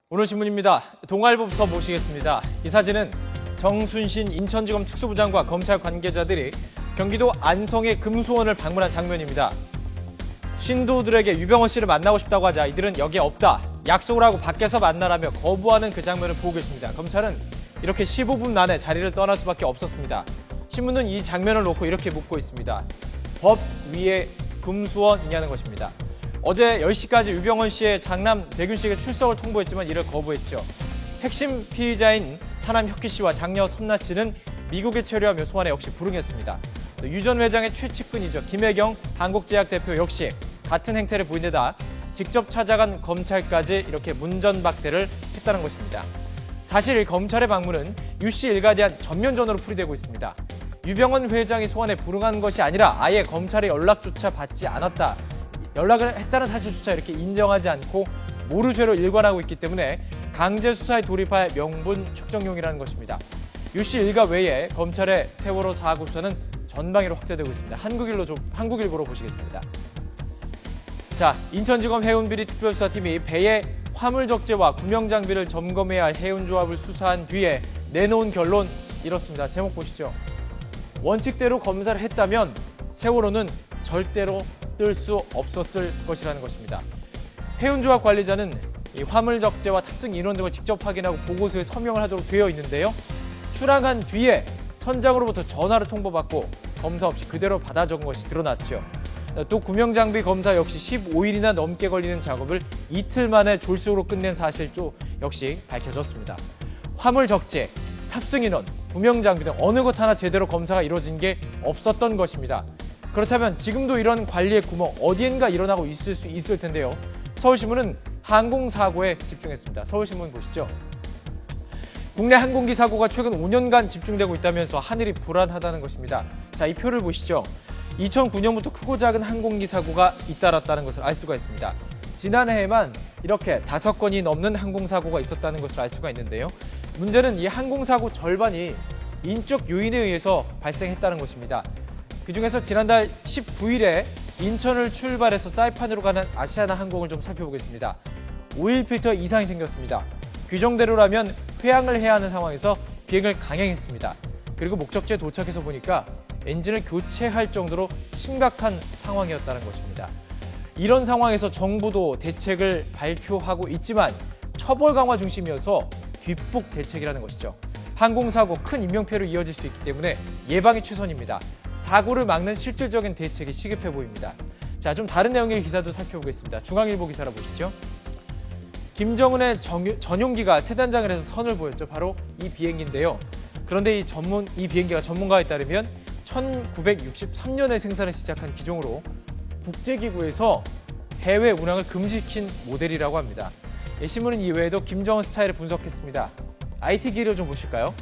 오늘 신문입니다. 동아일보부터 모시겠습니다. 이 사진은 정순신 인천지검 특수부장과 검찰 관계자들이 경기도 안성의 금수원을 방문한 장면입니다. 신도들에게 유병헌 씨를 만나고 싶다고 하자 이들은 여기에 없다, 약속을 하고 밖에서 만나라며 거부하는 그 장면을 보고 계십니다. 검찰은 이렇게 15분 만에 자리를 떠날 수밖에 없었습니다. 신문은 이 장면을 놓고 이렇게 묻고 있습니다. 법 위에 금수원이냐는 것입니다. 어제 10시까지 유병헌 씨의 장남 대균 씨에게 출석을 통보했지만 이를 거부했죠. 핵심 피의자인 차남 혁기 씨와 장녀 선나 씨는 미국에 체류하며 소환에 역시 불응했습니다. 유 전 회장의 최측근이죠. 김혜경 한국제약 대표 역시 같은 행태를 보인 데다 직접 찾아간 검찰까지 이렇게 문전박대를 했다는 것입니다. 사실 검찰의 방문은 유 씨 일가에 대한 전면전으로 풀이되고 있습니다. 유병헌 회장이 소환에 불응한 것이 아니라 아예 검찰의 연락조차 받지 않았다, 연락을 했다는 사실조차 이렇게 인정하지 않고 모르쇠로 일관하고 있기 때문에 강제 수사에 돌입할 명분 축적용이라는 것입니다. 유 씨 일가 외에 검찰의 세월호 사고 수사는 전방위로 확대되고 있습니다. 한국일보로 보시겠습니다. 자, 인천지검 해운비리 특별수사팀이 배의 화물 적재와 구명 장비를 점검해야 할 해운조합을 수사한 뒤에 내놓은 결론 이렇습니다. 제목 보시죠. 원칙대로 검사를 했다면 세월호는 절대로 뜰 수 없었을 것이라는 것입니다. 해운조합 관리자는 이 화물 적재와 탑승 인원 등을 직접 확인하고 보고서에 서명을 하도록 되어 있는데요. 출항한 뒤에 선장으로부터 전화로 통보받고 검사 없이 그대로 받아 적은 것이 드러났죠. 또 구명장비 검사 역시 15일이나 넘게 걸리는 작업을 이틀 만에 졸속으로 끝낸 사실도 역시 밝혀졌습니다. 화물 적재, 탑승 인원, 구명장비 등 어느 것 하나 제대로 검사가 이루어진 게 없었던 것입니다. 그렇다면 지금도 이런 관리의 구멍 어디엔가 일어나고 있을 수 있을 텐데요. 서울신문은 항공사고에 집중했습니다. 서울신문 보시죠. 국내 항공기 사고가 최근 5년간 집중되고 있다면서 하늘이 불안하다는 것입니다. 자, 이 표를 보시죠. 2009년부터 크고 작은 항공기 사고가 잇따랐다는 것을 알 수가 있습니다. 지난해에만 이렇게 5건이 넘는 항공사고가 있었다는 것을 알 수가 있는데요. 문제는 이 항공사고 절반이 인적 요인에 의해서 발생했다는 것입니다. 그중에서 지난달 19일에 인천을 출발해서 사이판으로 가는 아시아나 항공을 좀 살펴보겠습니다. 오일 필터 이상이 생겼습니다. 규정대로라면 회항을 해야 하는 상황에서 비행을 강행했습니다. 그리고 목적지에 도착해서 보니까 엔진을 교체할 정도로 심각한 상황이었다는 것입니다. 이런 상황에서 정부도 대책을 발표하고 있지만 처벌 강화 중심이어서 뒷북 대책이라는 것이죠. 항공사고 큰 인명피해로 이어질 수 있기 때문에 예방이 최선입니다. 사고를 막는 실질적인 대책이 시급해 보입니다. 자, 좀 다른 내용의 기사도 살펴보겠습니다. 중앙일보 기사를 보시죠. 김정은의 전용기가 새 단장을 해서 선을 보였죠. 바로 이 비행기인데요. 그런데 이 비행기가 전문가에 따르면 1963년에 생산을 시작한 기종으로 국제기구에서 해외 운항을 금지시킨 모델이라고 합니다. 신문은 이외에도 김정은 스타일을 분석했습니다. IT기를 좀 보실까요?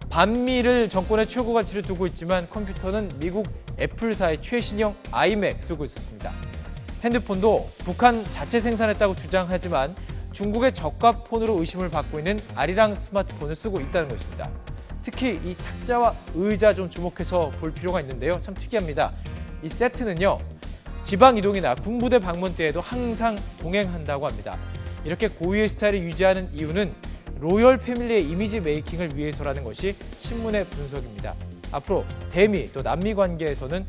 반미를 정권의 최고 가치를 두고 있지만 컴퓨터는 미국 애플사의 최신형 아이맥 쓰고 있었습니다. 핸드폰도 북한 자체 생산했다고 주장하지만 중국의 저가 폰으로 의심을 받고 있는 아리랑 스마트폰을 쓰고 있다는 것입니다. 특히 이 탁자와 의자 좀 주목해서 볼 필요가 있는데요. 참 특이합니다. 이 세트는요, 지방 이동이나 군부대 방문 때에도 항상 동행한다고 합니다. 이렇게 고유의 스타일을 유지하는 이유는 로열 패밀리의 이미지 메이킹을 위해서라는 것이 신문의 분석입니다. 앞으로 대미 또 남미 관계에서는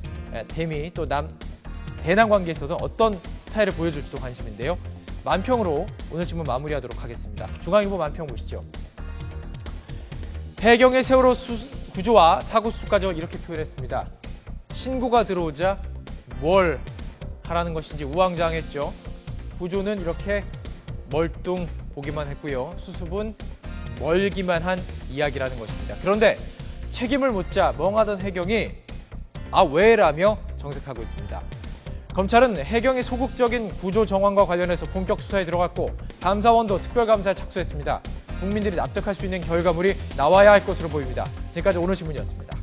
대남 관계에서는 어떤 스타일을 보여줄지도 관심인데요. 만평으로 오늘 신문 마무리하도록 하겠습니다. 중앙일보 만평 보시죠. 해경의 세월호 구조와 사고 수까지 이렇게 표현했습니다. 신고가 들어오자 뭘 하라는 것인지 우왕좌왕했죠. 구조는 이렇게 멀뚱 보기만 했고요. 수습은 멀기만 한 이야기라는 것입니다. 그런데 책임을 묻자 멍하던 해경이 왜라며 정색하고 있습니다. 검찰은 해경의 소극적인 구조 정황과 관련해서 본격 수사에 들어갔고 감사원도 특별감사에 착수했습니다. 국민들이 납득할 수 있는 결과물이 나와야 할 것으로 보입니다. 지금까지 오늘 신문이었습니다.